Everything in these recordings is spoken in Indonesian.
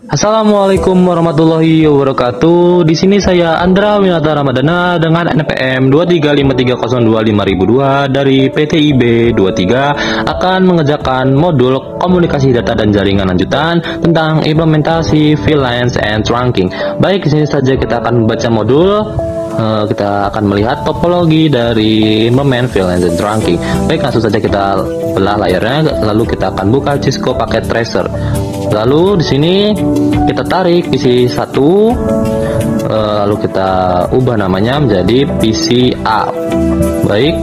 Assalamualaikum warahmatullahi wabarakatuh. Di sini saya Andra Winata Ramadana dengan NPM 23530255002 dari PTIB 23 akan mengerjakan modul komunikasi data dan jaringan lanjutan tentang implementasi VLANs and trunking. Baik, di sini saja kita akan membaca modul. Kita akan melihat topologi dari implement VLANs and trunking. Baik, langsung saja kita belah layarnya, lalu kita akan buka Cisco Packet Tracer. Lalu di sini kita tarik PC 1, lalu kita ubah namanya menjadi PC A. Baik,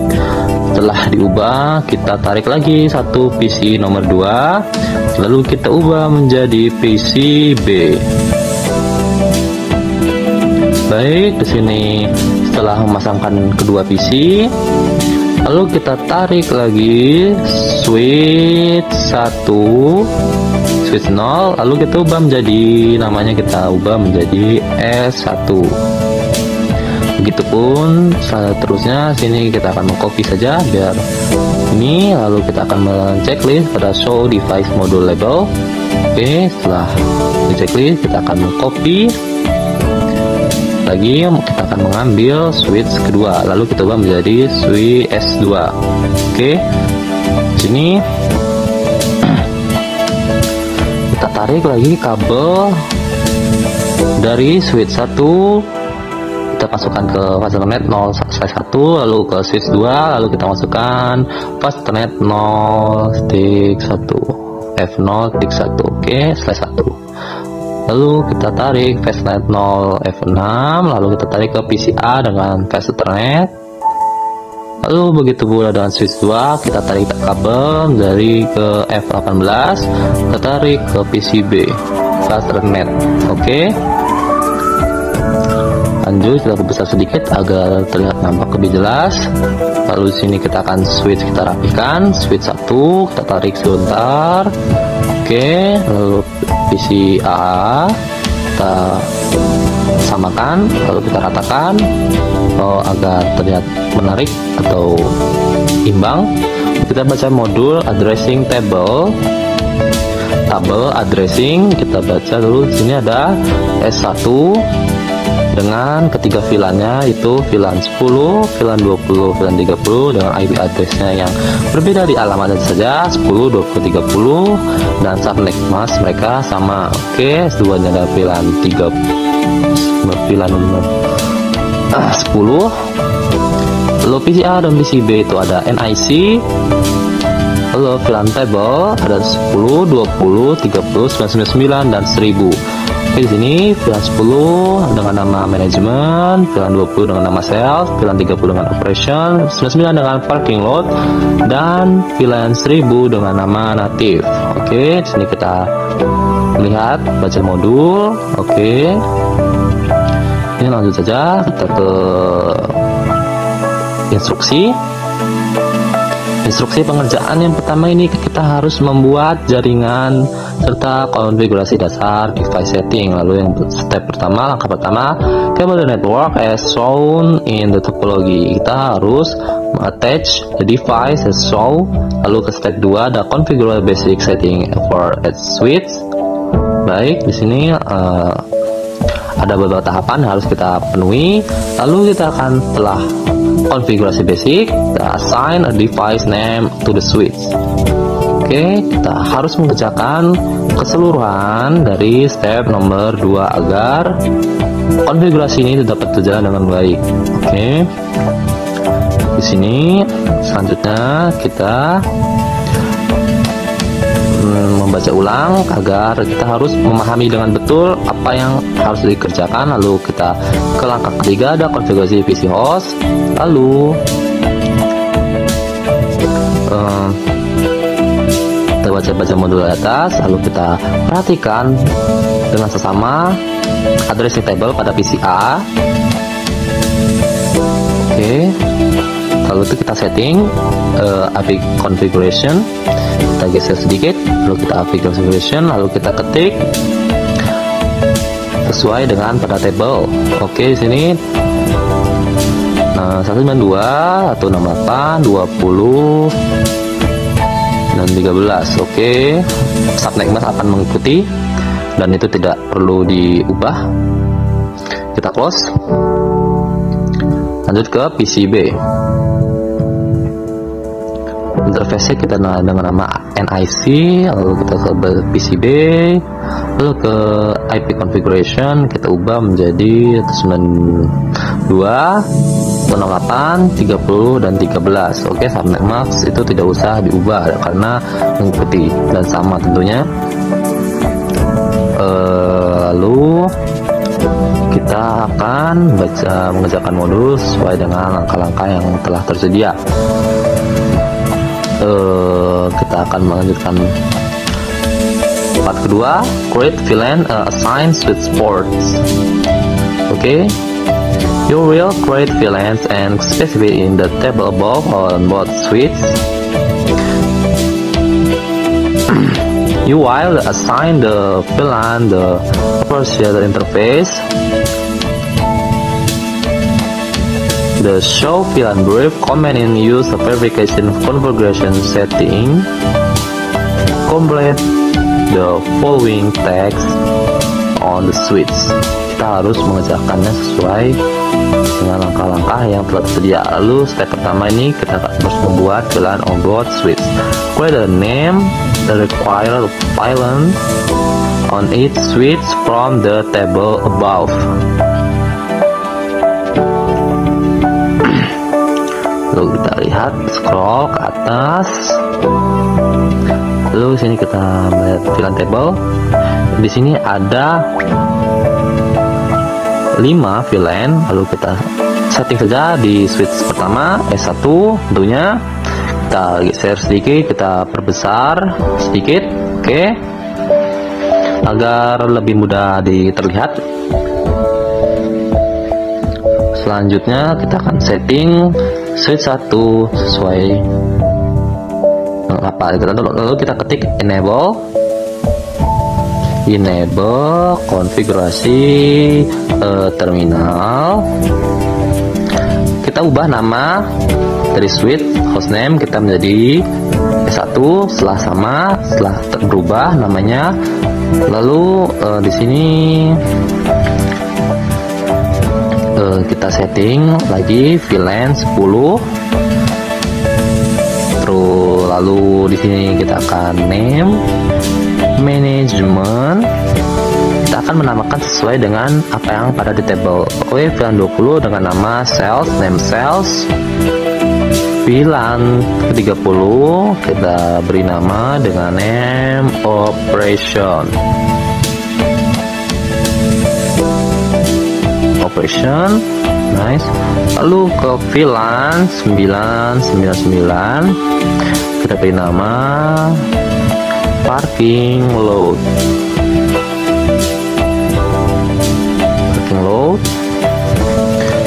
setelah diubah kita tarik lagi satu PC nomor 2, lalu kita ubah menjadi PC B. Baik, di sini setelah memasangkan kedua PC, lalu kita tarik lagi switch 1, switch 0, lalu kita ubah menjadi namanya, kita ubah menjadi S1. Begitupun seterusnya, sini kita akan mengcopy saja biar ini, lalu kita akan men-checklist pada show device module label. Oke, setelah di checklist kita akan mengcopy lagi, kita akan mengambil switch kedua, lalu kita ubah menjadi switch S2. Oke, sini kita tarik lagi kabel dari switch 1, kita masukkan ke fast ethernet 0/1, lalu ke switch 2, lalu kita masukkan fast ethernet 0/1 F0/1. Oke, /1. Lalu kita tarik fastnet 0 F6, lalu kita tarik ke PCA dengan fast ethernet. Lalu begitu pula dengan switch 2, kita tarik kabel dari ke F18, kita tarik ke PCB fast ethernet. Oke, lanjut kita besar sedikit agar terlihat nampak lebih jelas. Lalu di sini kita akan switch, kita rapikan switch 1, kita tarik sebentar. Oke, lalu PC A kita samakan, lalu kita ratakan agar terlihat menarik atau imbang. Kita baca modul addressing table, tabel addressing, kita baca dulu. Di sini ada S1 dengan ketiga VLAN-nya, itu VLAN 10, VLAN 20, VLAN 30 dengan IP address-nya yang berbeda di alamat saja, 10, 20, 30, dan subnet mask mereka sama. Oke, S2 nya ada VLAN 3, VLAN 10. Lalu PCA dan PCB itu ada NIC. Lalu VLAN table ada 10, 20, 30, 999 dan 1000. Oke, di sini VLAN 10 dengan nama manajemen, VLAN 20 dengan nama sales, VLAN 30 dengan operation, 99 dengan parking lot, dan VLAN 1000 dengan nama native. Oke, di sini kita melihat baca modul. Oke, ini lanjut saja kita ke instruksi. Instruksi pengerjaan yang pertama ini kita harus membuat jaringan serta konfigurasi dasar device setting. Lalu yang step pertama, langkah pertama, cable the network as shown in the topology. Kita harus attach the device as shown. Lalu ke step 2 ada configure basic setting for a switch. Baik, di sini ada beberapa tahapan yang harus kita penuhi. Lalu kita akan telah konfigurasi basic, assign a device name to the switch. Oke, kita harus mengerjakan keseluruhan dari step nomor 2 agar konfigurasi ini dapat berjalan dengan baik. Oke, di sini selanjutnya kita membaca ulang agar kita harus memahami dengan betul apa yang harus dikerjakan. Lalu kita ke langkah ketiga, ada konfigurasi PC host. Lalu kita baca modul di atas, lalu kita perhatikan dengan sesama addressing table pada PC A. Oke, lalu itu kita setting API configuration, kita geser sedikit, lalu kita API configuration, lalu kita ketik sesuai dengan pada table. Oke, di sini 192, 168, 20 dan 13. Oke, subnet mask akan mengikuti. dan itu tidak perlu diubah. Kita close. Lanjut ke PCB. Interface kita dengan nama NIC, lalu kita ke PCB, lalu ke IP configuration kita ubah menjadi 92, 08, 30 dan 13. Oke, subnet mask itu tidak usah diubah karena mengikuti dan sama tentunya. Lalu kita akan mengerjakan modul sesuai dengan langkah-langkah yang telah tersedia. Kita akan melanjutkan part kedua, create VLAN assign switch ports. Okay, you will create VLANs and specify in the table above on both switches. You will assign the VLAN the associated interface. The show VLAN brief command in use of verification configuration setting. Complete the following text on the switch. Kita harus mengerjakannya sesuai dengan langkah-langkah yang telah tersedia. Lalu step pertama ini kita harus membuat VLAN on both switch. Create the name the required VLAN on each switch from the table above. Lalu kita lihat, scroll ke atas. Lalu sini kita melihat VLAN table. Di sini ada 5 VLAN. Lalu kita setting saja di switch pertama S1 tentunya. Kita geser sedikit, kita perbesar sedikit, oke, agar lebih mudah terlihat. Selanjutnya kita akan setting switch 1 sesuai apa. Lalu kita ketik enable konfigurasi terminal. Kita ubah nama dari switch hostname kita menjadi S1 setelah berubah namanya. Lalu di sini kita setting lagi VLAN 10. Terus lalu di sini kita akan name management. Kita akan menamakan sesuai dengan apa yang pada di table. Oke, VLAN 20 dengan nama sales, name sales. VLAN 30 kita beri nama dengan name operation. Nice. Lalu ke VLAN 999 kita beri nama parking load.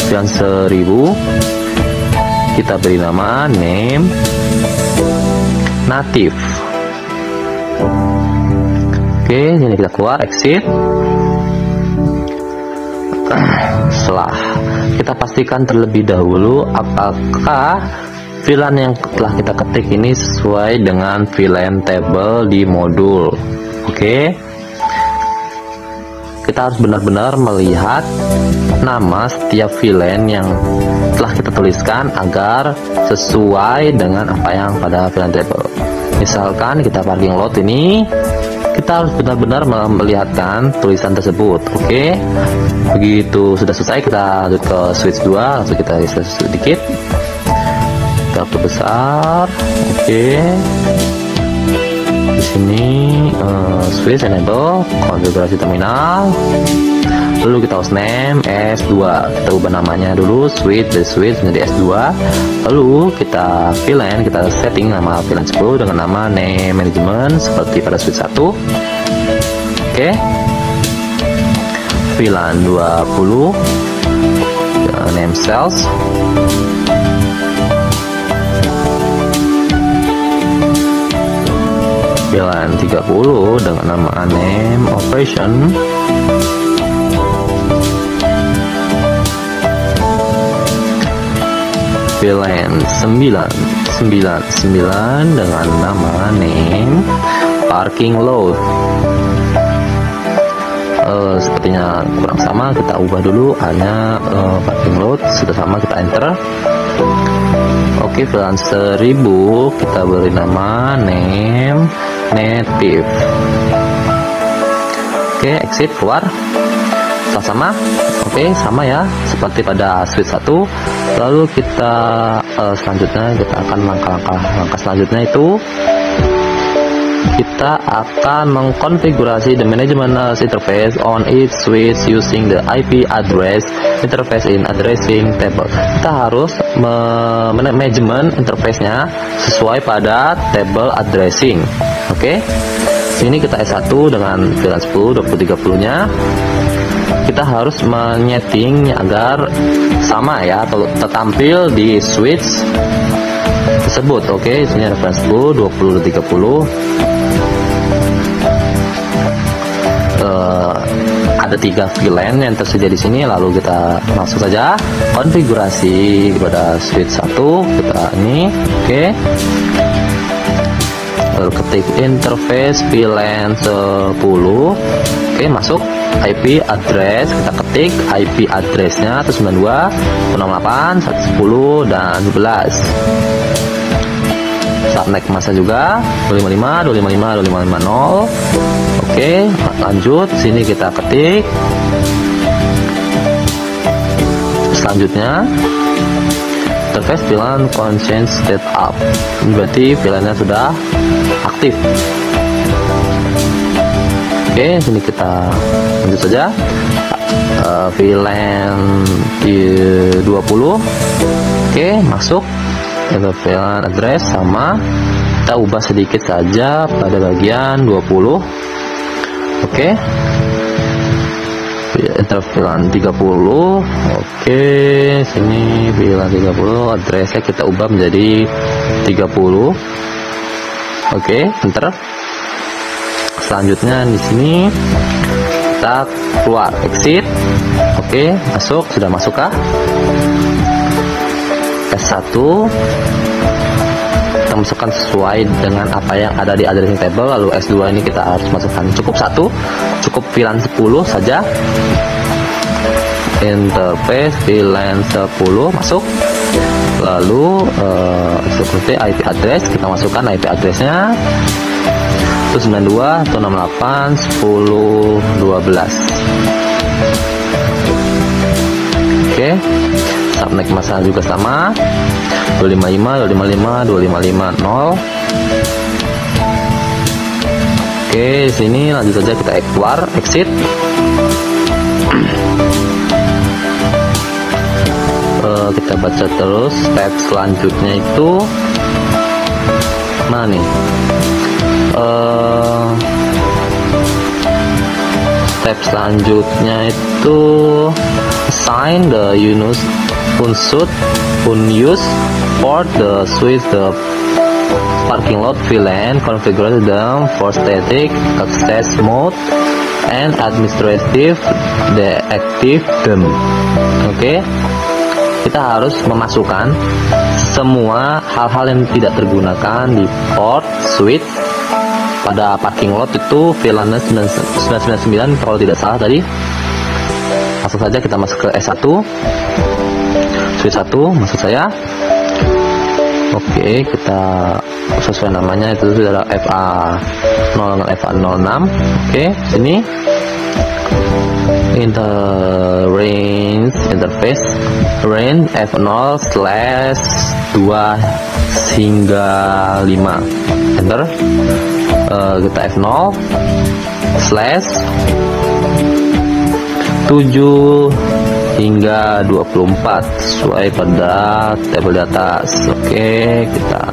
VLAN 1000 kita beri nama name native. Oke, ini kita keluar, exit. Setelah kita pastikan terlebih dahulu apakah VLAN yang telah kita ketik ini sesuai dengan VLAN table di modul. Oke, kita harus benar-benar melihat nama setiap VLAN yang telah kita tuliskan agar sesuai dengan apa yang pada VLAN table. Misalkan kita parking lot ini, kita harus benar-benar melihatkan tulisan tersebut. Oke, begitu sudah selesai kita lanjut ke switch 2. Langsung kita geser sedikit, kita perbesar. Oke, di sini switch enable konfigurasi terminal. Lalu kita hostname S2, kita ubah namanya dulu switch dari switch menjadi S2. Lalu kita VLAN, kita setting nama VLAN 10 dengan nama name management seperti pada switch 1. Oke, VLAN 20 name sales. VLAN 30 dengan nama name operation. VLAN 999 dengan nama name parking load. pertama kita ubah dulu hanya parking load, sudah sama kita enter. Oke, VLAN 1000 kita beri nama name native. Oke, exit, keluar. Sama, oke, sama ya seperti pada switch 1. Lalu kita selanjutnya kita akan langkah selanjutnya itu kita akan mengkonfigurasi the management interface on each switch using the IP address interface in addressing table. Kita harus manajemen interface-nya sesuai pada table addressing. Oke. Sini kita S1 dengan VLAN 10 2030 nya. Kita harus menyeting agar sama ya atau tertampil di switch tersebut. Oke, sini ada VLAN 10 20 30. Ada 3 VLAN yang tersedia di sini. Lalu kita masuk saja konfigurasi pada switch 1 kita ini. Oke. Lalu ketik interface VLAN 10. Oke, masuk IP address, kita ketik IP addressnya 192 168 110 dan 11. Subnet masa juga 255 255 2550. Oke, lanjut sini kita ketik. Selanjutnya interface VLAN consent state up. Berarti VLAN-nya sudah aktif. Oke, sini kita lanjut saja. VLAN 20. Oke, masuk. VLAN address sama. Kita ubah sedikit saja pada bagian 20. Oke. VLAN 30. Oke, sini VLAN 30 addressnya kita ubah menjadi 30. Oke, enter. Selanjutnya di sini kita keluar, exit. Oke, masuk, sudah masuk kah? S1 kita masukkan sesuai dengan apa yang ada di addressing table. Lalu S2 ini kita harus masukkan cukup 1, cukup VLAN 10 saja. Interface VLAN 10 masuk. Lalu seperti IP address kita masukkan IP addressnya 192 168 10 12. Oke, subnet masa juga sama 255 255 255 0. Oke, sini lanjut saja kita keluar, exit. Kita baca terus step selanjutnya itu mana nih? Step selanjutnya itu assign the unused for the switch the parking lot VLAN, configure them for static access mode and administrative deactive them. Oke. Kita harus memasukkan semua hal-hal yang tidak tergunakan di port switch pada parking lot itu VLAN 999 kalau tidak salah tadi. Langsung saja kita masuk ke S1 switch 1, masuk saya. Oke, kita sesuai namanya itu sudah FA0 dengan FA06. Oke, sini range interface range F0/2 hingga 5. Enter. Kita F0/7 hingga 24 sesuai pada tabel di atas. Oke, kita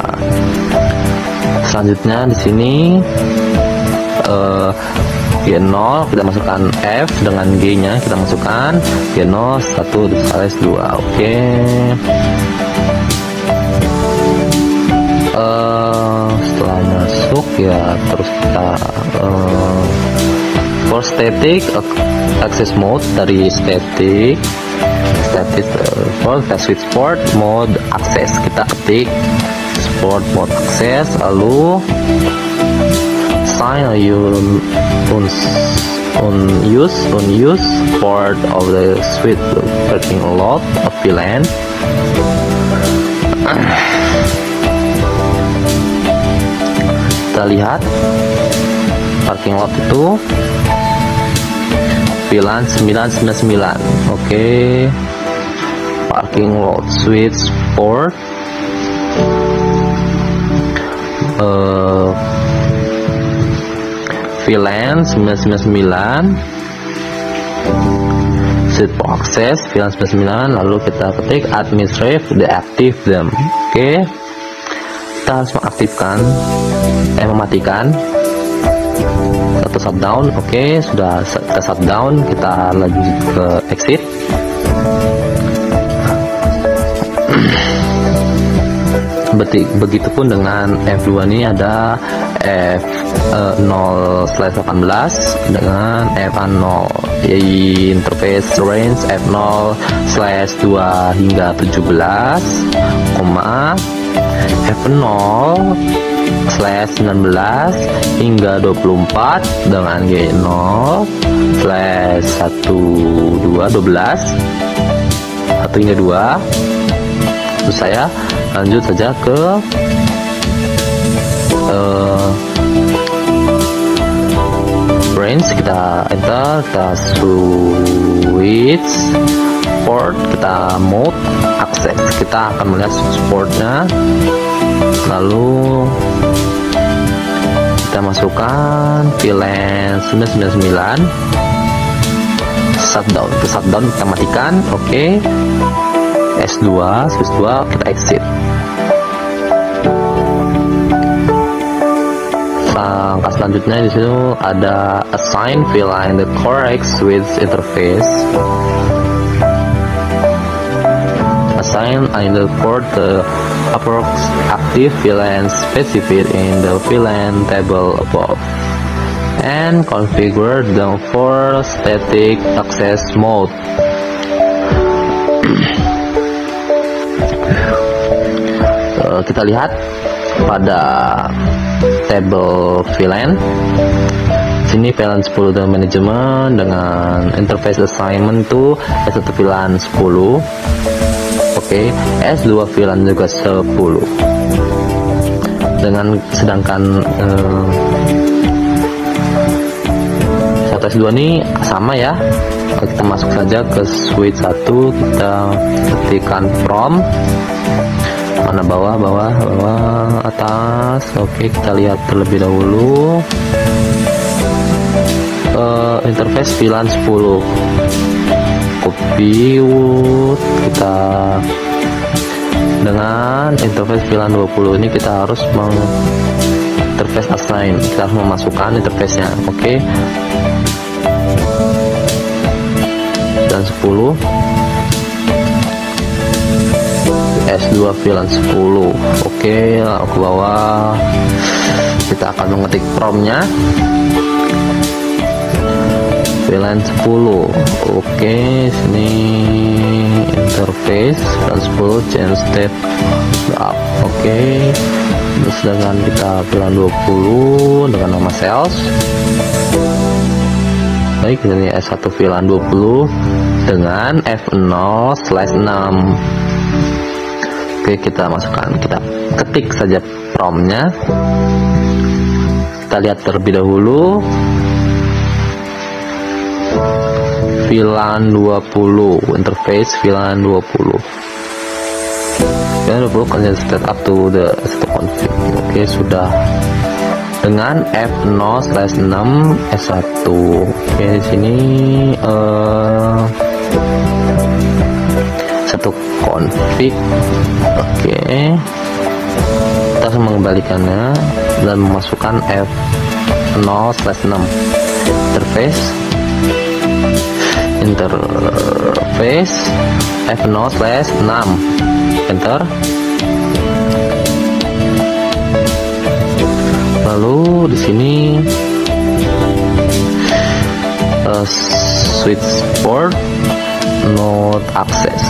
selanjutnya di sini G0 kita masukkan F dengan G nya kita masukkan G0 1/2. Oke. Setelah masuk ya terus kita for static access mode dari static for switch port mode access kita ketik port mode access, lalu assign unused port of the switch parking lot of VLAN. Kita lihat parking lot itu VLAN 999. Oke. Parking lot switch port VLAN 999 set for access VLAN 999, lalu kita ketik administrative deactive them. Oke, kita harus mengaktifkan mematikan atau shutdown. Oke, sudah kita shutdown, kita lanjut ke exit. Begitupun dengan F2 ini ada F0/18 dengan F0 interface range F0/2 hingga 17, F0/19 hingga 24 dengan G0/12 1 hingga 2. Terus saya lanjut saja ke range, kita enter, kita switch port, kita mode access, kita akan melihat switch portnya, lalu kita masukkan VLAN 999 shutdown, ke shutdown kita matikan. Oke. S2 switch 2 kita exit. Langkah selanjutnya di situ ada assign VLAN the correct switch interface. Assign in the port the approx active VLAN specified in the VLAN table above, and configure them for static access mode. Kita lihat pada table VLAN sini VLAN 10 dan manajemen dengan interface assignment tuh S1 VLAN 10. Oke, S2 VLAN juga 10. Dengan sedangkan S1 S2 ini sama ya. Kita masuk saja ke switch 1, kita ketikkan from mana bawah, atas. Oke, kita lihat terlebih dahulu interface VLAN 10, copy kita dengan interface VLAN 20 ini kita harus interface assign, kita harus memasukkan interface-nya. Oke, dan 10 S2 VLAN 10. Oke, lalu ke bawah kita akan mengetik promnya VLAN 10. Oke, sini interface VLAN 10 change state up. Oke, terus dengan kita VLAN 20 dengan nama sales. Baik, ini S1 VLAN 20 dengan F0/6. Oke, kita masukkan, kita ketik saja promnya. Kita lihat terlebih dahulu VLAN 20, interface VLAN 20. VLAN 20 kan set up to the config. Oke, sudah dengan F0/6 S1. Oke, di sini satu config. Oke, kita akan mengembalikannya dan memasukkan F0/6 interface F0/6 enter. Lalu di sini switch port not access.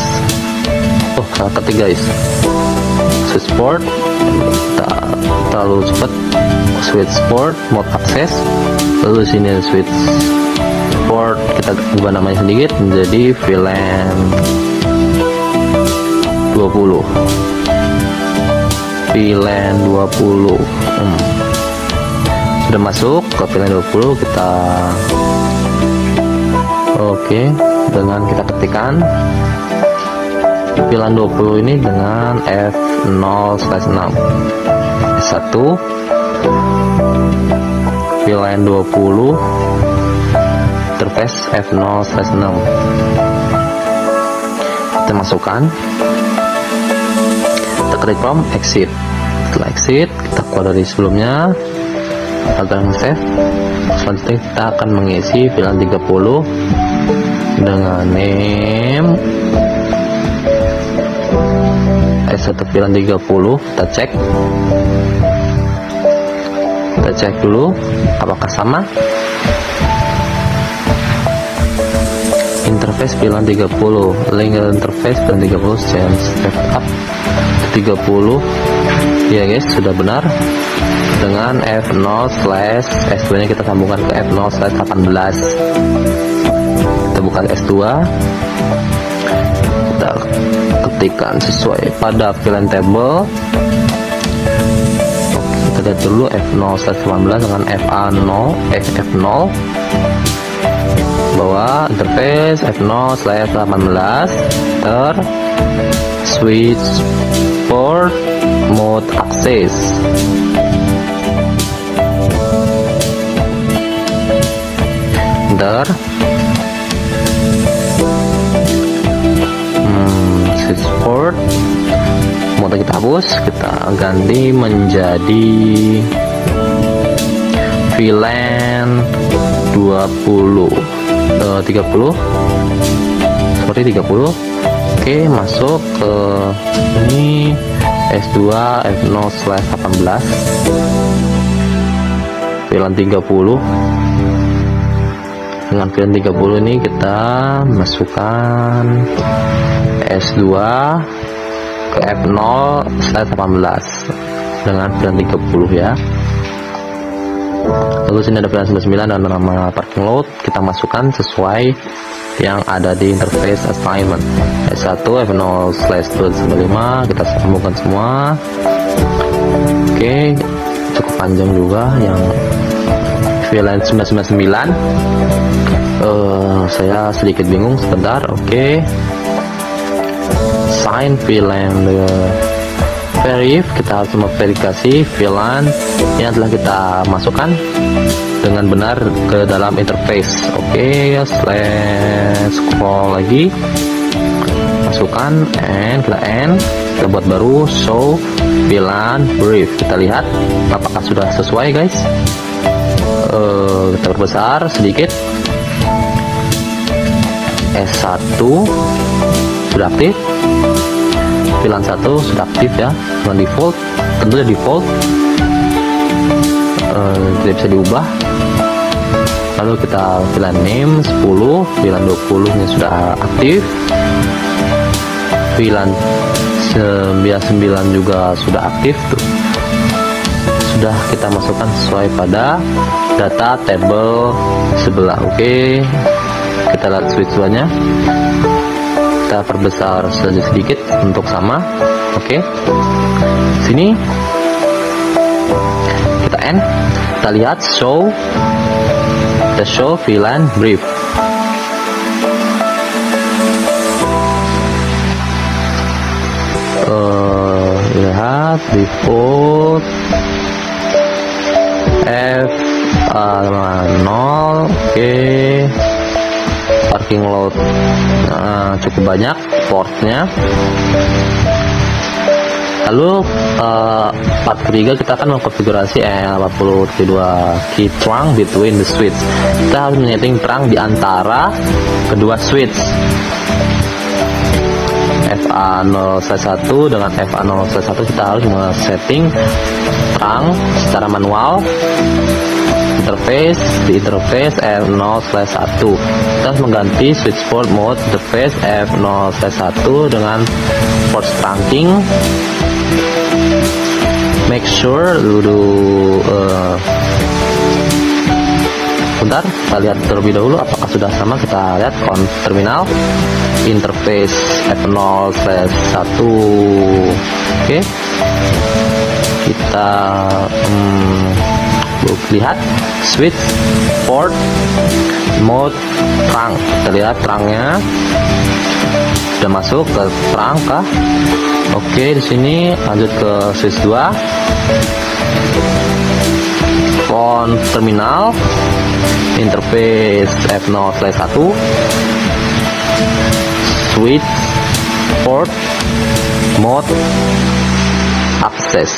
Oh, salah ketik guys. Switch port terlalu cepat. Switch port mode access. Lalu sini switch kita ubah namanya sedikit menjadi VLAN 20. VLAN 20 sudah masuk ke VLAN 20. Kita oke, dengan kita ketikkan VLAN 20 ini dengan F0/6 S1 VLAN 20 interface F0/6. Kita masukkan, kita klik prom exit. Setelah exit, kita keluar dari sebelumnya, agar save. Selanjutnya kita akan mengisi VLAN 30 dengan name S1 VLAN 30. Kita cek dulu apakah sama. Interface VLAN 30, link interface VLAN 30 change step up 30. Ya guys, sudah benar. Dengan F0/S2 nya kita sambungkan ke F0/18. Kita buka S2, kita ketikkan sesuai pada VLAN table. Kita lihat dulu F0/18 dengan F0 bahwa interface F0/18 ter switch port mode access. Enter switch port mode kita hapus, kita ganti menjadi VLAN 30 seperti 30. Oke, masuk ke ini S2 F0/18 VLAN 30. Dengan VLAN 30 ini kita masukkan S2 ke F0/18 dengan VLAN 30 ya. Lalu sini ada VLAN 99 dan nama parking load, kita masukkan sesuai yang ada di interface assignment. S1 F0/2/5 kita sambungkan semua. Oke, cukup panjang juga yang VLAN 999. Saya sedikit bingung sebentar. Oke, sign VLAN verif, kita harus memverifikasi VLAN yang telah kita masukkan dengan benar ke dalam interface. Oke, scroll lagi, masukkan kita buat baru show VLAN brief. Kita lihat apakah sudah sesuai guys. Kita perbesar sedikit. S1 sudah aktif, VLAN 1 sudah aktif ya, dengan default, tentunya default, tidak bisa diubah. Lalu kita VLAN name 10, VLAN 20 nya sudah aktif, VLAN 99 juga sudah aktif tuh. Sudah kita masukkan sesuai pada data table sebelah. Oke, kita lihat switch nya, kita perbesar sedikit untuk sama. Oke, sini kita end, kita lihat show VLAN brief. Lihat default F0. Oke, parking load cukup banyak portnya. Lalu part ketiga kita akan mengkonfigurasi 82 key trunk between the switch. Kita harus menyeting trunk di antara kedua switch FA0/1 dengan FA0/1. Kita harus men-setting trunk secara manual. Interface di interface F0/1. Kita harus mengganti switch port mode interface F0/1 dengan port trunking. Make sure Bentar, kita lihat terlebih dahulu apakah sudah sama. Kita lihat terminal interface F0/1. Oke, kita lihat switch port mode terang. Kita lihat terangnya sudah masuk ke terang kah? Oke, di sini lanjut ke switch 2. Phone terminal interface F0/1, switch port mode access.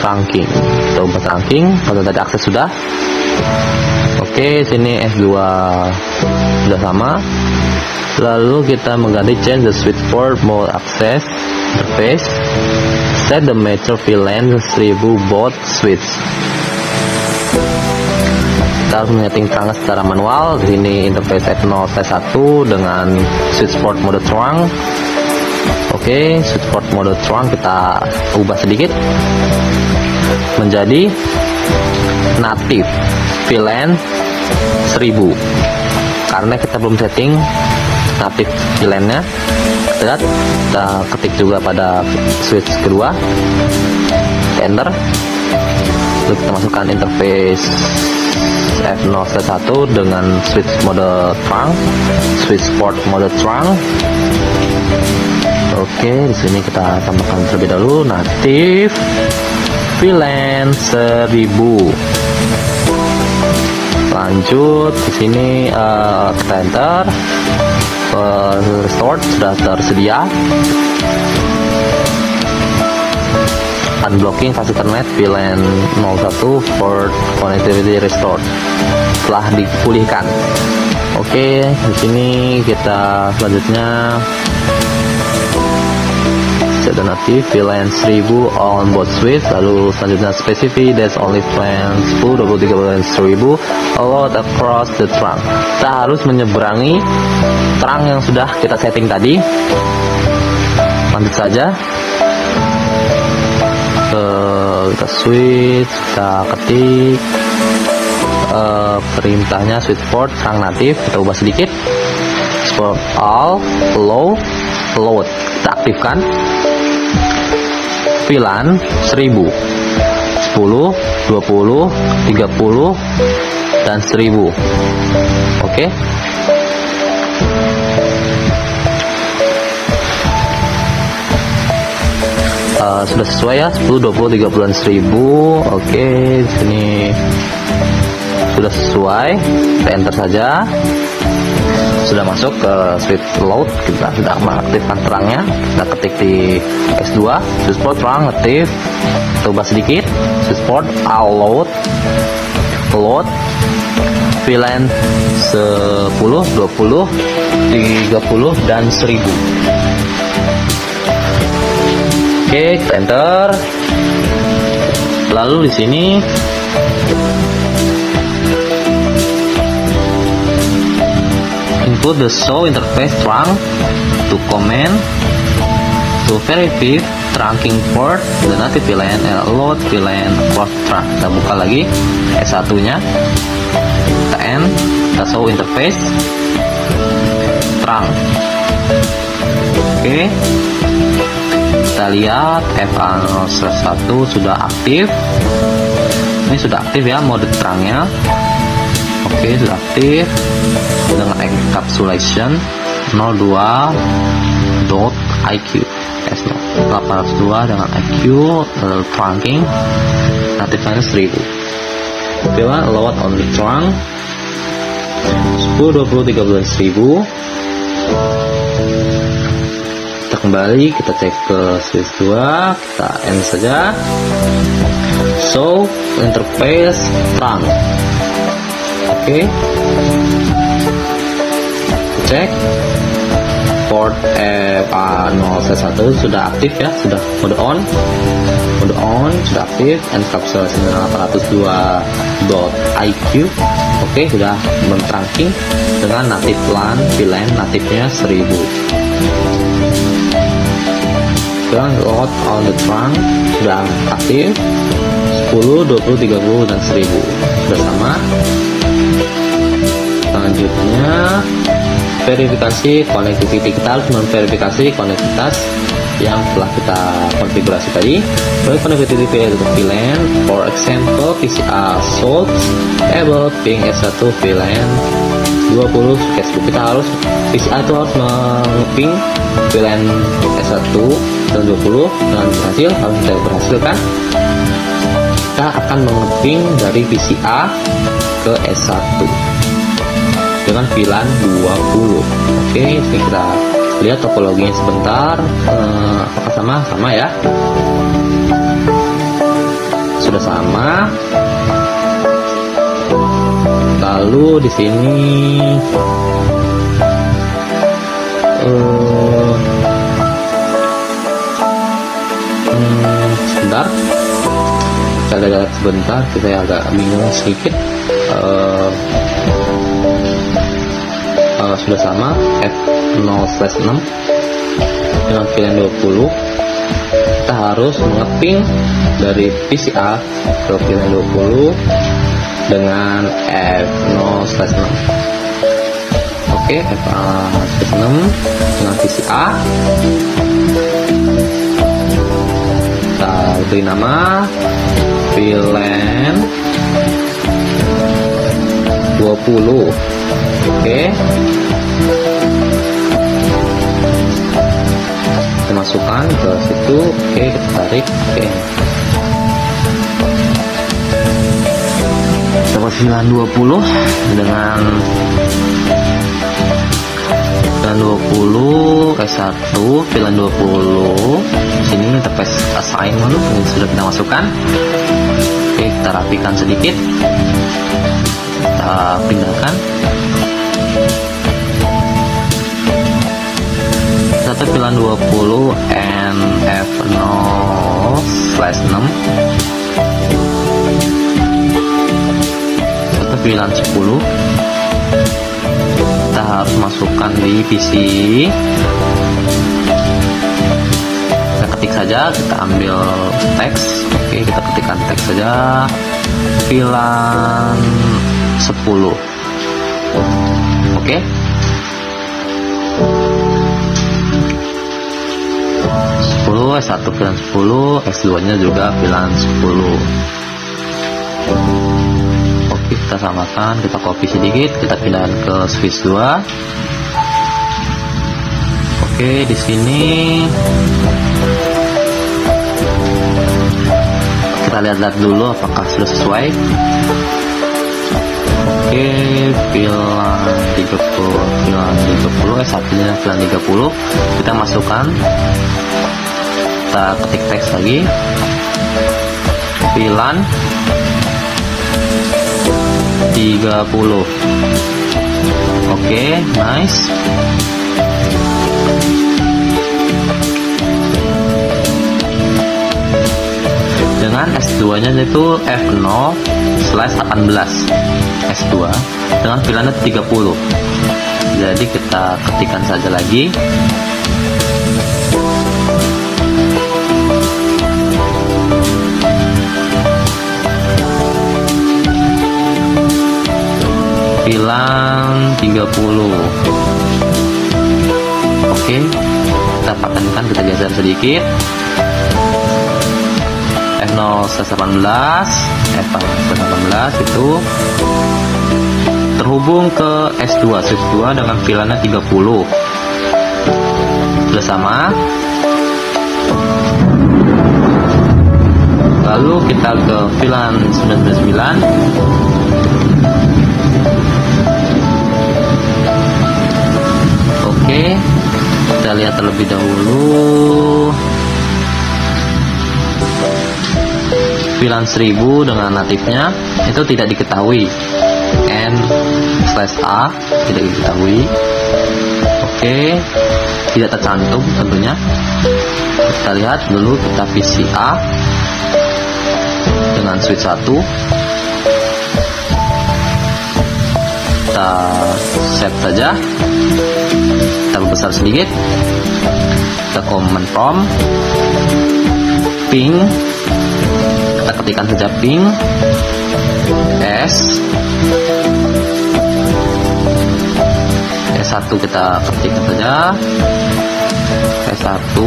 Trunking, kita ubah trunking. Kalau tadi akses sudah. Oke, sini S2 sudah sama. Lalu kita mengganti change the switch port mode access interface, set the major VLAN 1000 baud switch. Kita harus menyeting terang secara manual. Di sini interface F0/1 dengan switch port mode terang. Oke, switch port mode terang kita ubah sedikit menjadi native VLAN 1000 karena kita belum setting native VLAN-nya. Kita lihat, kita ketik juga pada switch kedua, enter, lalu kita masukkan interface F0/1 dengan switch mode terang, switch port mode terang. Oke, di sini kita tambahkan terlebih dahulu native VLAN 1000. Lanjut di sini kita enter, restore sudah tersedia. Unblocking fast Ethernet VLAN 01 for connectivity restored, telah dipulihkan. Oke, di sini kita selanjutnya set the native VLAN 1000 on both switch. Lalu selanjutnya specify that's only VLAN 10 allowed across the trunk. Kita harus menyeberangi terang yang sudah kita setting tadi. Lanjut saja, kita switch, kita ketik perintahnya switch port terang natif. Kita ubah sedikit, support all low load. Kita aktifkan VLAN 1000, 10, 20, 30, dan 1000. Oke. Sudah sesuai ya, 10, 20, 30, dan 1000. Oke, di sini sudah sesuai. Kita enter saja. Sudah masuk ke switch load, kita sudah mengaktifkan terangnya. Kita ketik di S2 switch port terang aktif. Kita ubah sedikit, switch port all load VLAN 10, 20, 30, dan 1000. Oke, kita enter. Lalu di sini input the show interface trunk to command to verify trunking port the native VLAN and load VLAN across trunk. Kita buka lagi S1 nya, kita end, kita show interface trunk. Oke, kita lihat FA01 sudah aktif. Ini sudah aktif ya mode terangnya. Oke, sudah aktif dengan encapsulation 02.IQ S802 dengan IQ trunking natifnya 1000. VLAN load on the trunk 10, 20, 30, 1000. Kita kembali, kita cek ke switch 2, kita end saja. So interface trunk. Oke, cek port FA01 sudah aktif ya, sudah mode on sudah aktif, encapsulation 802.IQ. Oke, sudah mentrunking dengan native VLAN natifnya 1000. Sekarang load on the trunk sudah aktif, 10, 20, 30, dan 1000 sudah sama. Selanjutnya verifikasi connectivity. Kita harus memverifikasi konektivitas yang telah kita konfigurasi tadi. Connectivity VLAN, for example PCA sold able ping S1 VLAN 20 Facebook. Kita harus PCA itu harus mengeping VLAN S1 dan 20 dengan berhasil. Kalau sudah berhasil kan, kita akan mengeping dari PCA ke S1 dengan VLAN 20. Oke, kita lihat topologinya sebentar. Apakah sama ya? Sudah sama. Lalu di sini sebentar, kita lihat sebentar. Kita agak bingung sedikit. Sudah sama F0/6 dengan VLAN 20. Kita harus mengeping dari PCA ke VLAN 20 dengan F0/6. Oke, F0/6 dengan PCA. Kita beri nama VLAN 20. Oke, kita masukkan ke situ. Oke, kita tarik. Oke, dapat VLAN 20 dengan 20 S1 VLAN 20. Sini interface assignment ini sudah kita masukkan. Oke, kita rapikan sedikit. Kita pindahkan. Satu VLAN 20 F0/6. Satu VLAN 10. Kita harus masukkan di PC. Kita ketik saja, kita ambil teks. Oke, kita ketikkan teks saja. VLAN 10. Oke. 10 S1 VLAN 10, S2 nya juga VLAN 10. Oke, kita samakan, kita copy sedikit, kita pindahkan ke switch 2. Oke, di sini kita lihat dulu apakah sudah sesuai. Oke, VLAN 30 S1 nya VLAN 30. Kita masukkan, kita ketik teks lagi, VLAN 30. Oke, nice. Dengan S2 nya itu F0/18 S2 dengan VLAN 30. Jadi kita ketikkan saja lagi. VLAN 30. Oke, kita patenkan, kita geser sedikit. F0/18 itu terhubung ke S2 switch 2 dengan VLAN 30. Sudah sama. Lalu kita ke VLAN 99. Oke, kita lihat terlebih dahulu. VLAN 1000 dengan natifnya itu tidak diketahui. N/A tidak diketahui. Oke, tidak tercantum tentunya. Kita lihat dulu, kita PCA dengan switch 1. Kita save saja. Kita besar sedikit. Kita command prompt ping kita ketikkan saja ping S1 kita ketikkan saja S1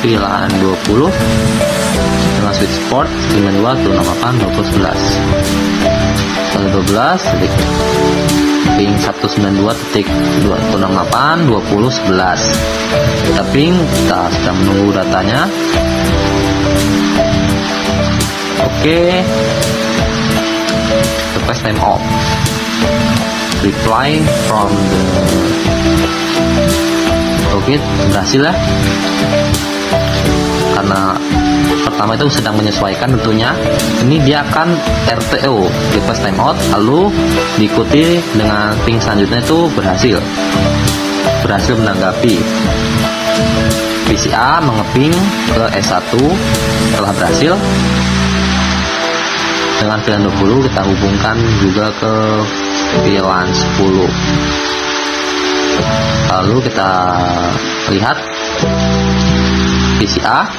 VLAN 20 dengan switch port 92 268 2011 titik ping 192.268 2011. Kita ping, kita sedang menunggu datanya. Oke, request time off, reply from the oke, berhasil ya, karena pertama itu sedang menyesuaikan tentunya. Ini dia akan RTO, request timeout, lalu diikuti dengan ping selanjutnya itu berhasil menanggapi. PCA mengeping ke S1 telah berhasil. Dengan VLAN 20 kita hubungkan juga ke VLAN 10. Lalu kita lihat PCA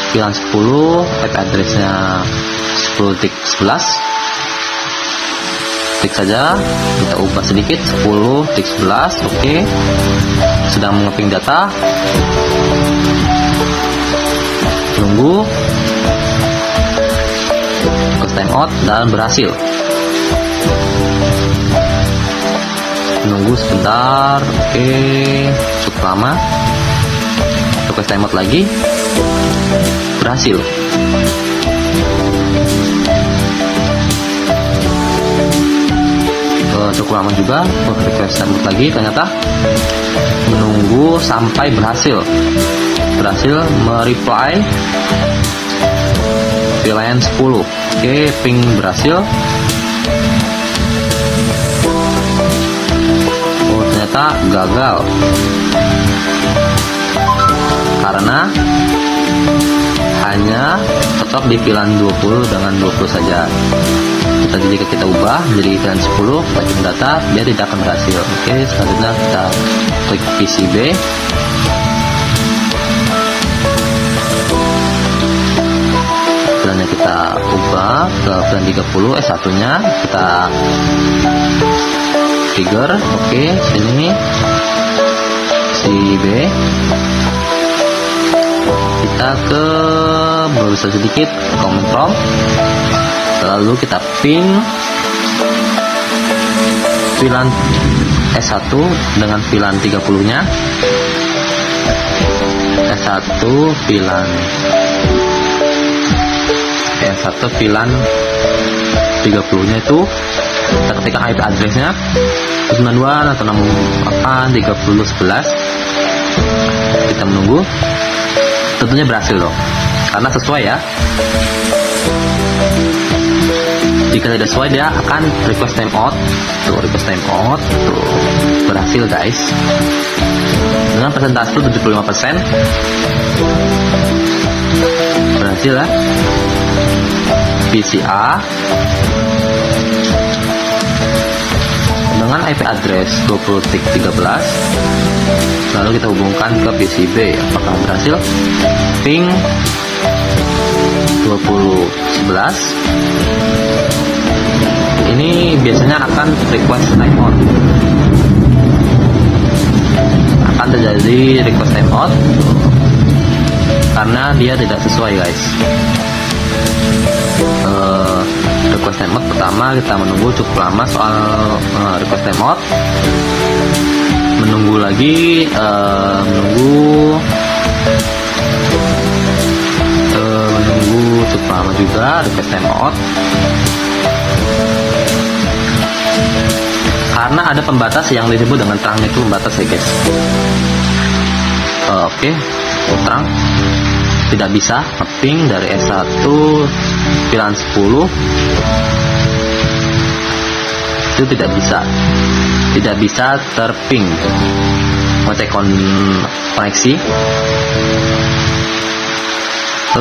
VLAN 10, IP addressnya 10.11. Klik saja, kita ubah sedikit 10.11. Oke, sedang mengeping data, tunggu timeout dan berhasil. Menunggu sebentar. Oke, cukup lama. Request timeout lagi, berhasil. Cukup lama juga. Request timeout lagi, ternyata menunggu sampai berhasil mereply VLAN 10. Oke, ping berhasil. Oh, ternyata gagal karena hanya cocok di VLAN 20 dengan 20 saja. Jika kita ubah menjadi VLAN 10, kita kirim data, dia tidak akan berhasil. Oke, selanjutnya kita klik PCB. Kita ubah ke VLAN 30, S1 nya kita trigger. Oke, sini si B, kita ke berusaha sedikit command prompt, lalu kita ping VLAN S1 dengan VLAN 30 nya. S1 VLAN VLAN 30 nya itu kita ketikkan IP addressnya 92 atau 68 3011. Kita menunggu, tentunya berhasil loh, karena sesuai ya. Jika tidak sesuai, dia akan request timeout. Tuh, request timeout tuh, berhasil guys, dengan persentase 75%. Berhasil ya. PCA dengan IP address 20.13, lalu kita hubungkan ke PCB. Apakah berhasil? Ping 2011. Ini biasanya akan request timeout, akan terjadi request timeout karena dia tidak sesuai guys. Request timeout pertama kita menunggu cukup lama soal request timeout. Menunggu lagi, menunggu cukup lama juga request timeout, karena ada pembatas yang disebut dengan terang itu pembatas ya guys. Oke, terang tidak bisa ping dari S1 VLAN 10 itu tidak bisa terping. Ngecek koneksi,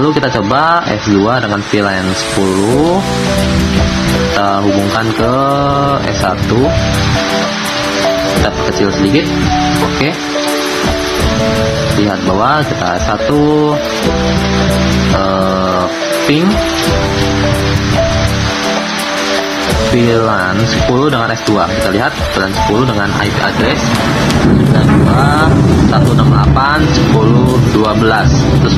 lalu kita coba S2 dengan VLAN 10, kita hubungkan ke S1, kita perkecil sedikit. Oke, lihat bawah kita satu ping VLAN 10 dengan S2. Kita lihat VLAN 10 dengan IP address 92.168.10.12 terus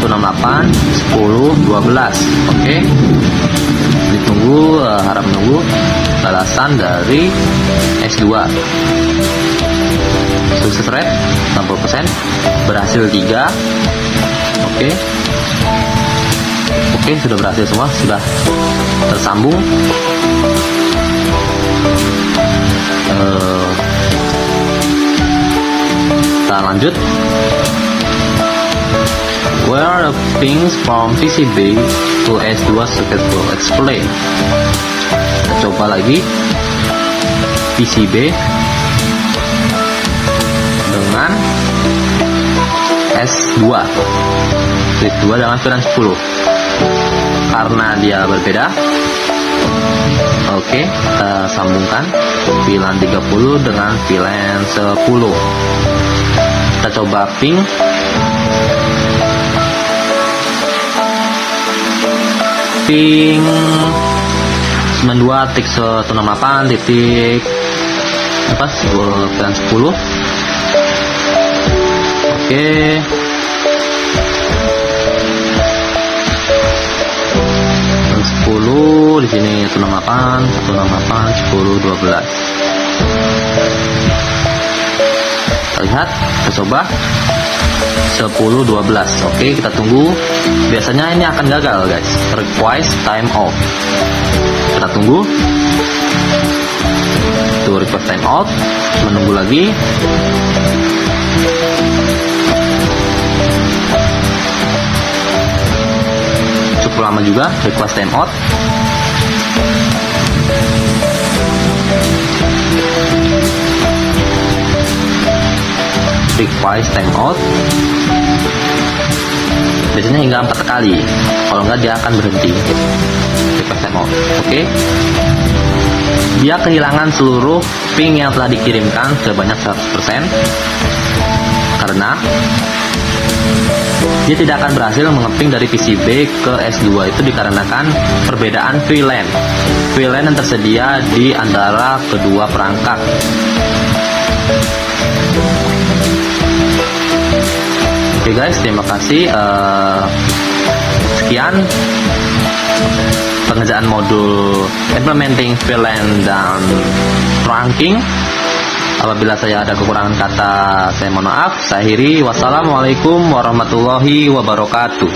92.168.10.12. Oke, ditunggu, harap menunggu balasan dari S2. Sukses rate 60%, berhasil 3. Oke, sudah berhasil semua, sudah tersambung. Kita lanjut. Where the pings from PCB to S2 successful? Explain. Kita coba lagi PCB dengan S2 dengan VLAN 10 karena dia berbeda. Oke, kita sambungkan VLAN 30 dengan VLAN 10. Kita coba ping ping 92.168 titik apa VLAN 10. Oke, VLAN 10 di sini 168 10 12. Lihat, kita coba 10 12. Oke, kita tunggu. Biasanya ini akan gagal, guys. Request time out. Kita tunggu. Tuh, request time out. Menunggu lagi. Cukup lama juga request time out. Request time out biasanya hingga 4 kali, kalau enggak dia akan berhenti. Request time out. Oke, dia kehilangan seluruh ping yang telah dikirimkan sebanyak 100% karena dia tidak akan berhasil mengeping dari PCB ke S2. Itu dikarenakan perbedaan VLAN yang tersedia di antara kedua perangkat. Oke guys, terima kasih. Sekian pengerjaan modul implementing VLAN dan trunking. Apabila saya ada kekurangan kata, saya mohon maaf. Saya akhiri. Wassalamualaikum warahmatullahi wabarakatuh.